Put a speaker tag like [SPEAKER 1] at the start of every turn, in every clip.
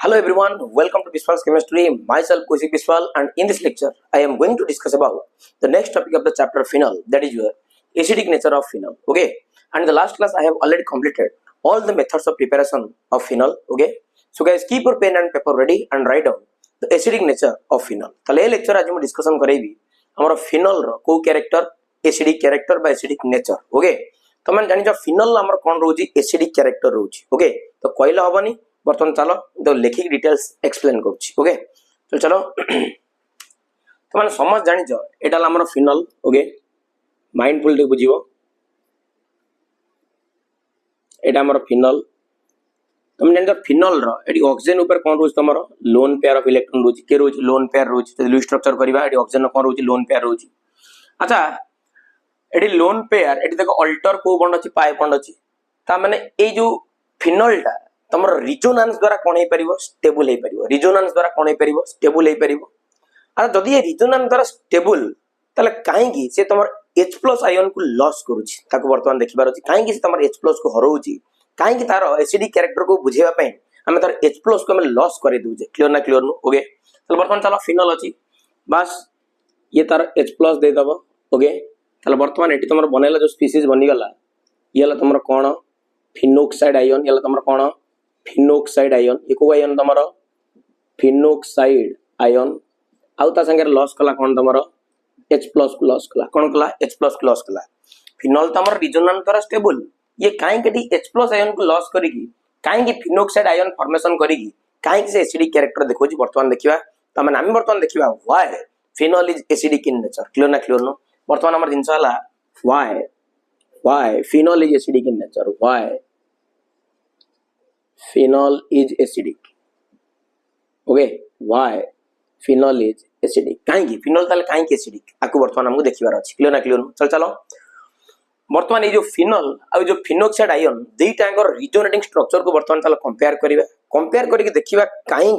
[SPEAKER 1] Hello everyone, welcome to Biswal's Chemistry. Myself Kaushik Biswal, and in this lecture I am going to discuss about the next topic of the chapter phenol, that is your acidic nature of phenol. Okay, and in the last class I have already completed all the methods of preparation of phenol. Okay, so guys keep your pen and paper ready and write down the acidic nature of phenol. तो ये lecture आज मैं discussion करेंगे हमारा phenol रो को character acidic character by acidic nature. Okay, तो मैं जानी जो phenol हमारा कौन रोजी acidic character रोजी. Okay, तो कोई ला होगा नहीं बर्तमान चलो तो लेखिक डिटेल्स एक्सप्लेन करूची. ओके तो चलो तो माने समझ जानि जो एटा हमर फिनल. ओके माइंडफुल टे बुझिबो एटा हमर फिनल. तुम जानि जो फिनल रो एडी ऑक्सीजन ऊपर कोन रोज तमरो लोन पेयर ऑफ इलेक्ट्रॉन रोज के रोज लोन पेयर रोज तो लुईस स्ट्रक्चर करबा एडी ऑक्सीजन कोन रोज लोन पेयर रोज. अच्छा एडी लोन पेयर एडी देखो अल्टर को बॉन्ड अछि पाई बॉन्ड अछि ता माने ए जो फिनल टा तमर रिजोनेंस द्वारा कोन हे परिबो स्टेबल हे परिबो. रिजोनेंस द्वारा कोन हे परिबो स्टेबल हे परिबो. आ जदी ये रिजोनेंस द्वारा स्टेबल तले काहे की से तमर H+ आयन को लॉस करूची ताको वर्तमान देखिबार अछि काहे की से तमर H+ को हरौची काहे की तार एसिडिक कैरेक्टर को बुझेबा पय हम तार H+ को हम लॉस करे दूजे. क्लियर ना क्लियर नु. ओके तले वर्तमान चलो फिनल अछि बस ये तार H+ दे दबो. ओके तले वर्तमान एटी तमर बनेला जो स्पीशीज बनि गला येला तमर कोन फिनोक्साइड आयन येला तमर कोन फिनोक्साइड आयन ये को आयन तमरो फिनोक्साइड आयन आउ ता संगे लॉस कला कोन तमरो H+ को लॉस कला कोन कला H+ को लॉस कला. फिनोल तमरो रिजोनेंस द्वारा स्टेबल ये काहे केटी H+ आयन को लॉस करिकी काहे की फिनोक्साइड आयन फॉर्मेशन करिकी काहे की से एसिडिक कैरेक्टर देखोजी वर्तमान देखिबा. त माने हम वर्तमान देखिबा why phenol is acidic in nature. Clear ना क्लियर नो. वर्तमान हमर जिंस हला why phenol is acidic in nature. Why phenol is acidic. Okay, why phenol is acidic? काहे phenol ताले काहे acidic आको वर्तमान हमको देखिबार अछि. क्लियर ना क्लियर. चल चलो वर्तमान ये जो phenol आ जो फिनोक्साइड आयन दुईटांगर रिजोनेटिंग स्ट्रक्चर को वर्तमान चलो कंपेयर करिबा. कंपेयर करके देखिबा काहे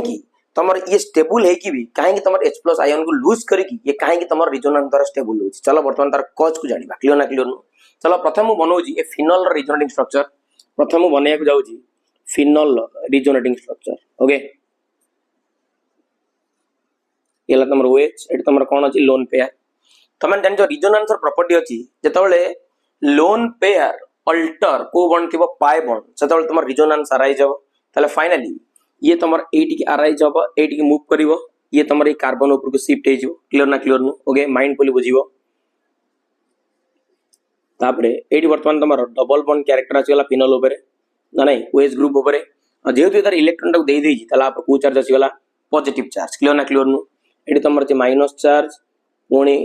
[SPEAKER 1] की तमर ये स्टेबल है कि भी काहे की तमर H+ आयन को लूज करिकी ये काहे की तमर रिजोनेंस द्वारा स्टेबल होछि. चलो वर्तमान तार कॉज को जानिबा. क्लियर ना क्लियर. चलो प्रथम बनौजी ये फिनोल रिजोनेटिंग स्ट्रक्चर प्रथम बनिया को जाउची फिनोल रिजोनेटिंग स्ट्रक्चर. ओके येला तमर OH एट तमर कोन अछि लोन पेयर. तमन जान जो रिजोनेंस प्रॉपर्टी अछि जेतबेले लोन पेयर अल्टर को बॉन्ड थिबो पाई बॉन्ड सेतबेले तमर रिजोनेंस अराइज जब तले फाइनली ये तमर 8 के अराइज जब 8 के मूव करिवो ये तमर ई कार्बन ऊपर को शिफ्ट हे जो. क्लियर ना क्लियर नु. ओके माइंडफुली बुझिवो. तापरे एडी वर्तमान तमर डबल बॉन्ड कैरेक्टर आसीगला फिनोल ऊपर ना नहीं OH ग्रुप ऊपर जेहेतु इधर इलेक्ट्रॉन टाक देई देई तला आप को चार्ज आसीगला पॉजिटिव चार्ज. क्लियर ना क्लियर नु. एडी तमर जे माइनस चार्ज पुणी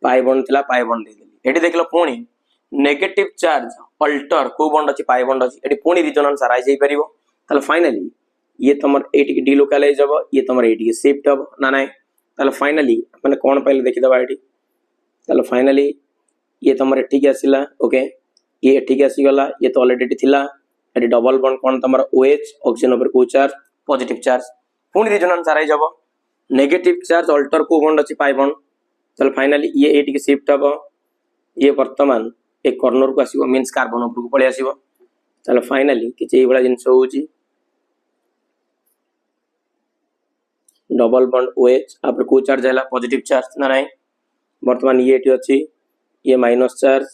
[SPEAKER 1] पाई बॉन्ड थिला पाई बॉन्ड दे देली एडी देखलो पुणी नेगेटिव चार्ज अल्टर को बॉन्ड अछि पाई बॉन्ड अछि एडी पुणी रिजोनेंस अराइज जाई परिबो. तले फाइनली ये तमर 8 के डिलोकलाइज हो ये तमर 8 के शिफ्ट हो ना नहीं तले फाइनली अपन कोन पहले देखि दबा एडी तले फाइनली ये तमर ठीक आसिला. ओके ये ठीक आसी गला ये तो ऑलरेडी थिला एडी डबल बॉन्ड कोन तमर OH ऑक्सीजन ऊपर को चार्ज पॉजिटिव चार्ज पुणी रिजोनेंस अराइज हो नेगेटिव चार्ज अल्टर को बॉन्ड अछि पाई बॉन्ड. चल फाइनली ये 8 के शिफ्ट हो ये वर्तमान एक कॉर्नर को आसीबो मींस कार्बन ऊपर को पळे आसीबो. चल फाइनली कि जे बडा जिंस होउची डबल बॉन्ड OH ऊपर को चार्ज हैला पॉजिटिव चार्ज ना नहीं वर्तमान ये एटी अछि ये माइनस चार्ज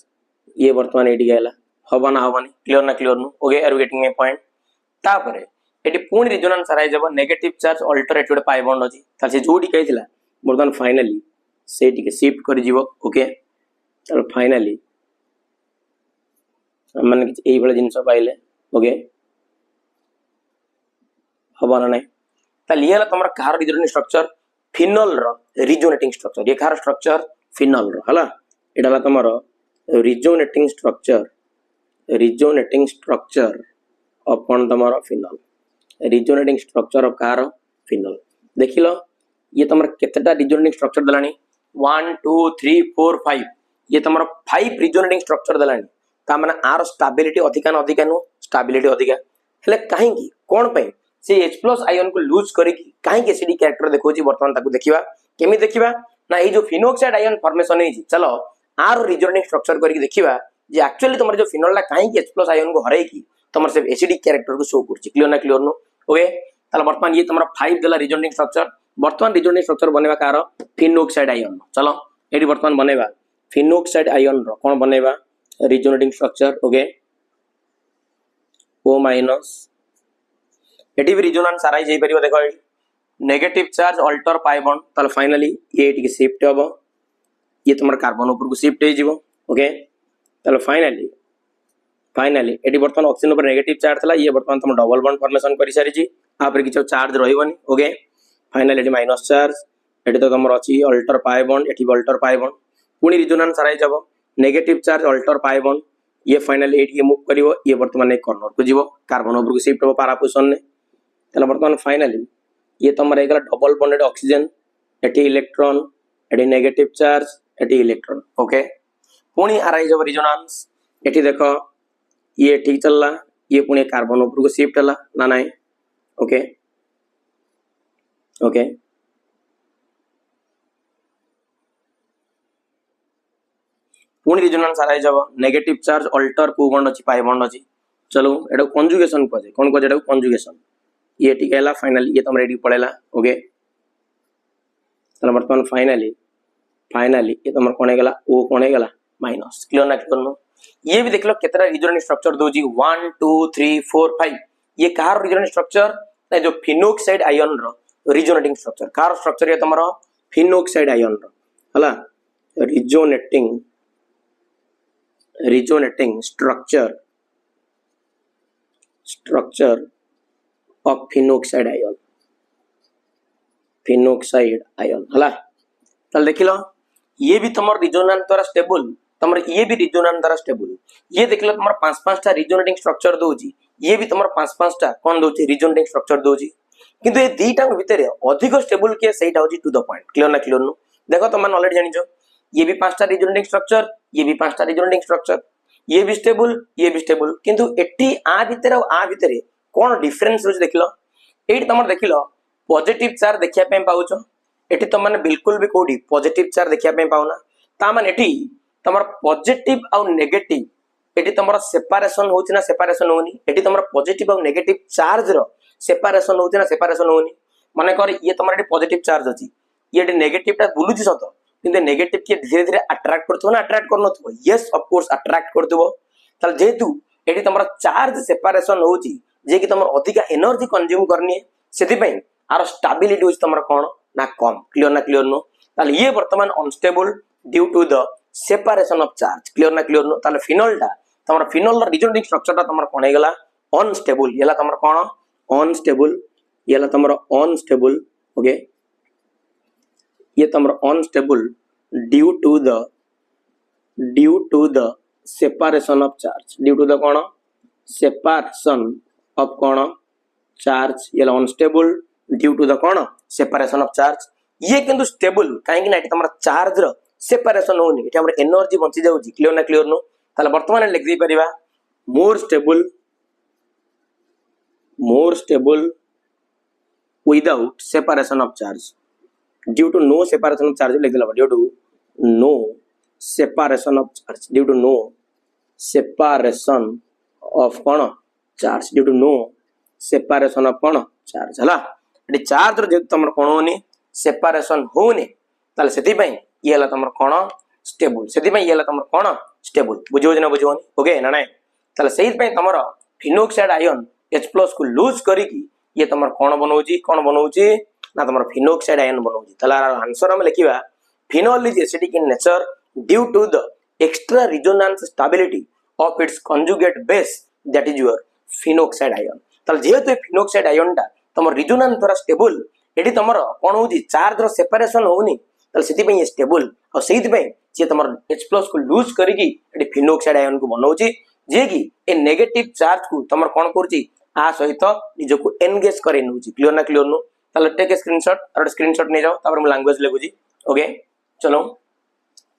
[SPEAKER 1] ये वर्तमान एटी गला हबा ना हबनी. क्लियर ना क्लियर नु. Okay are getting a point. तापरे एटी पूर्ण रिजोनेंस अराइज जब negative charge alternative pi bond अछि तार से जोडी कहिथिला वर्तमान फाइनली से टिके शिफ्ट कर जीवो. ओके तर फाइनली मन एई बळे जिंस पाइले. ओके हबा ना नहीं ता लियाला तमरा कार रिजोनेटिंग स्ट्रक्चर फिनोल रो रिजोनेटिंग स्ट्रक्चर ये कार स्ट्रक्चर फिनोल रो हला एडाला तमरो रिजोनेटिंग स्ट्रक्चर ऑफ कोन तमरो फिनोल रिजोनेटिंग स्ट्रक्चर ऑफ कार फिनोल. देखिलो ये तमर केतेटा रिजोनेटिंग स्ट्रक्चर दलानी 1 2 3 4 5 ये तमरो 5 रिजोनेटिंग स्ट्रक्चर दलानी. ता माने आर स्टेबिलिटी अधिका न अधिका नु स्टेबिलिटी अधिका हेले काहे की कोन पे से H+ आयन को लूज करिकी काहे की एसिडिक कैरेक्टर देखोची वर्तमान ताकू देखिबा. केमि देखिबा ना ए जो फिनोक्साइड आयन फॉर्मेशन हे चलो आर रिजोनेटिंग स्ट्रक्चर करके देखिबा जे एक्चुअली तमर जो फिनोल ला काहे की H+ आयन को हरै की तमर से एसिडिक कैरेक्टर को शो करछि. क्लियर ना क्लियर नो. ओके ताले वर्तमान ये तमरा 5 देला रिजोनेटिंग स्ट्रक्चर वर्तमान रिजोनेटिंग स्ट्रक्चर बनेबा कार फिनोक्साइड आयन चलो एडी वर्तमान बनेबा फिनोक्साइड आयन रो कोन बनेबा resonating structure okay O minus eighty भी रिजोनेंस आराई जाई परिबो देखो negative charge alter pi bond ताले फाइनली ये एटी शिफ्ट हबो ये तुम्हारा कार्बन ऊपर को शिफ्ट हो जीवो ओके ताले फाइनली एटी वर्तमान ऑक्सीजन ऊपर नेगेटिव चार्ज थला ये वर्तमान तुम डबल बॉन्ड फॉर्मेशन करि सारी छी आपर किछ चार्ज रहइबनी ओके फाइनली एटी माइनस चार्ज एटी तो तुम अछि अल्टर पाई बॉन्ड एटी अल्टर पाई बॉन्ड पुनी रिजोनेंस आराई जाबो negative charge alter pi bond ये फाइनली एटी मूव करिवो ये वर्तमान एक कॉर्नर को जीवो कार्बन ऊपर को शिफ्ट हो पारा पोजीशन ने ताले वर्तमान फाइनली ये तुम एकला double bonded oxygen eighty electron eighty negative charge eighty electron okay पुणी आराई जब रिजोनेंस एटी देखो ये ठीक चलला ये पुणी कार्बन ऊपर को शिफ्ट हला ना नहीं ओके ओके पुणी रिजोनेंस आराई जब नेगेटिव चार्ज अल्टर को बॉन्ड अछि पाई बॉन्ड अछि चलो एटा कंजुगेशन को कोन को जेटा कंजुगेशन ये ठीक हैला फाइनली ये तुम रेडी पड़ेला ओके तला वर्तमान फाइनली ये तुम कोन हेगला ओ कोन हेगला माइनस क्लियर ना क्लियर नो ये भी देख लो केतरा रिजोनेटिंग स्ट्रक्चर दोजी 1 2 3 4 5 ये कार रिजोनेटिंग स्ट्रक्चर जो फिनोक्साइड आयन रो रिजोनेटिंग स्ट्रक्चर कार स्ट्रक्चर ये तमरो फिनोक्साइड आयन रो हला resonating structure of phenoxide ion हला तल देखिलो ये भी तुम रिजोनेंस द्वारा स्टेबल तुम ये भी रिजोनेंस द्वारा स्टेबल ये देख लो तुम 5-5 टा रिजोनेटिंग स्ट्रक्चर दोजी ये भी तुम 5-5 टा कोन दोजी रिजोनेटिंग स्ट्रक्चर दोजी किंतु ये दीटा भितर अधिक स्टेबल के सेटा होजी टू द पॉइंट क्लियर ना क्लियर नो देखो तुम ऑलरेडी जानिजो ये भी 5 टा रिजोनेटिंग स्ट्रक्चर ये भी 5 टा रिजोनेटिंग स्ट्रक्चर ये भी स्टेबल किंतु एटी आ भितर कोन डिफरेंस होज देखिलो एटी तुम देखिलो पॉजिटिव चार्ज देखिया पे पाउछो एटी तुम माने बिल्कुल भी कोडी पॉजिटिव चार्ज देखिया पे पाउना ता माने एटी तमर पॉजिटिव और नेगेटिव एटी तमर सेपरेशन होछि ना सेपरेशन होनी एटी तमर पॉजिटिव और नेगेटिव चार्ज रो सेपरेशन होछि ना सेपरेशन होनी माने कर ये तमर एटी पॉजिटिव चार्ज अछि ये एटी नेगेटिव टा बुलुछि सतो किंतु नेगेटिव के धीरे धीरे अट्रैक्ट करथो ना अट्रैक्ट करनथो यस ऑफ कोर्स अट्रैक्ट करथो तल जेतु एटी तमर चार्ज सेपरेशन होछि जे कि तमर अधिक एनर्जी कंज्यूम करनी सेति पई आर स्टेबिलिटी होछि तमर कोन ना कम क्लियर नो ताले ये वर्तमान unstable due to the separation of charge clear नो ताले फिनोल टा तमर फिनोल र रिजोनेटिंग स्ट्रक्चर टा तमर कोन हेगला अनस्टेबल येला तमर कोन अनस्टेबल येला तमर अनस्टेबल ओके ये तमर unstable due to the separation of charge due to the कोन सेपरेशन ऑफ कोन चार्ज येला अनस्टेबल ड्यू टू द कोन सेपरेशन ऑफ चार्ज ये किंतु स्टेबल काहे कि तमर चार्ज रो सेपरेशन होनी एटा हमर एनर्जी बंची जाउची क्लियर नो ताले वर्तमान लिख दे परिबा more stable without separation of charge due to no separation of charge लिख देला due to no separation of charge due to no separation of कोन charge due to no separation of कोन चार्ज हला एटी चार्ज रो जे तमर कोन होनी सेपरेशन होनी ताले सेति पई ये हला तमर कोन स्टेबल सेति पई ये हला तमर कोन स्टेबल बुझो ना बुझोनी ओके ना नाही ताले सेति पई तमर फिनोक्साइड आयन H+ को लूज करी की ये तमर कोन बनौची ना तमर फिनोक्साइड आयन बनौची ताला आंसर हम लिखिबा phenol is acidic in nature due to the extra resonance stability of its conjugate base that is your phenoxide ion ताले जेहेतु फिनोक्साइड आयन टा तमर रिजोनेंस द्वारा स्टेबल एडी तमर कोन होजी चार्ज रो सेपरेशन होनी ताले सेति पई स्टेबल और सेति पई जे तमर H+ को लूज करी की एडी फिनोक्साइड आयन को बनौची जे की ए नेगेटिव चार्ज को तमर कोन करची आ सहित निज को एंगेज करे नउची क्लियर नो ताले टेक ए स्क्रीनशॉट और स्क्रीनशॉट नै जाओ तापर हम लैंग्वेज लिखुजी ओके चलो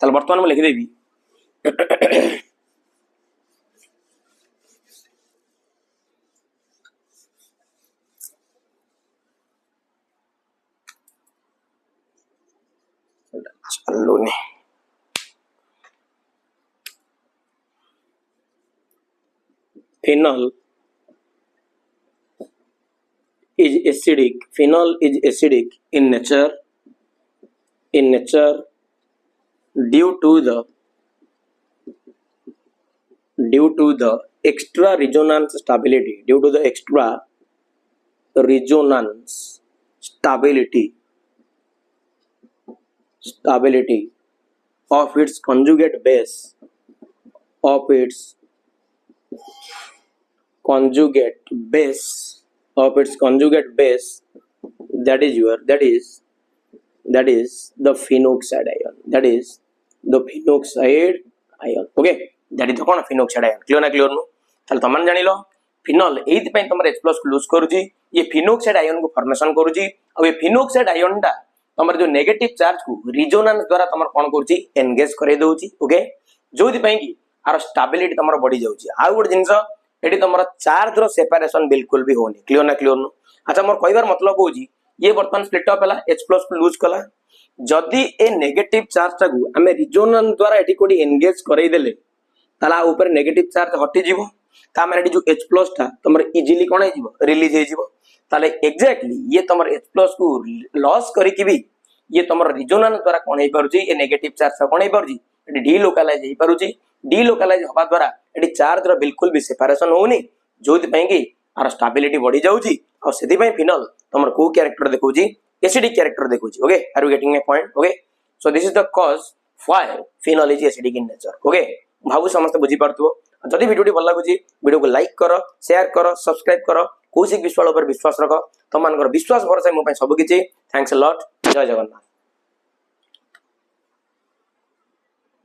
[SPEAKER 1] ताले वर्तमान में लिख देबी चलो ने phenol acidic, phenol is acidic in nature due to the extra resonance stability, stability of its conjugate base, that is the phenoxide ion, okay, that is the कौन phenoxide ion, क्लियर ना clear नु चल तमन जानि लो final एथि पई तमर H+ को लूज करूची, ये phenoxide ion को फॉर्मेशन करूची और ये phenoxide ion टा तमर जो नेगेटिव चार्ज को रिजोनेंस द्वारा तमर कोन करूची एंगेज करे दोची, ओके, जोथि पई की आर स्टेबिलिटी तमर बढ़ी जाउची। आ गुड जिंस एटी तमर चार्ज रो सेपरेशन बिल्कुल भी होनी, क्लियर ना क्लियर नु। अच्छा मोर कहबार मतलब होची ये बर्तमान स्प्लिट अप हला H+ को लूज कला, जदि ए नेगेटिव चार्ज टा को हमें रिजोनेंस द्वारा एटी कोडी एंगेज करे देले ताला ऊपर नेगेटिव चार्ज हटि जीवो, ता माने एटी जो H+ ता तमर इजीली कोन हे जीवो रिलीज हे जीवो, ताले एग्जैक्टली ये तमर H+ को लॉस करी कि भी ये तमर रिजोनेंस द्वारा कोन हे परुची ए नेगेटिव चार्ज सा कोन हे परुची एटी डीलोकलाइज हे परुची। डीलोकलाइज होबा द्वारा एटी चार्ज रो बिल्कुल भी सेपरेशन होनी, जोथि पई की आर स्टेबिलिटी बढ़ी जाउची और सेति पई फिनल तमर को कैरेक्टर देखौची एसिडिक कैरेक्टर देखौची, okay, are you getting my point, okay. So this is the cause why phenol is acidic in nature, okay, भाबु समस्त बुझी पारथुओ। जदि वीडियो भल लागुची वीडियो को लाइक करो, शेयर करो, सब्सक्राइब करो, कौशिक विश्वास पर विश्वास रखो, तमनकर विश्वास भरोसा मो पई सब किछि। थैंक्स अ लॉट, जय जगन्नाथ।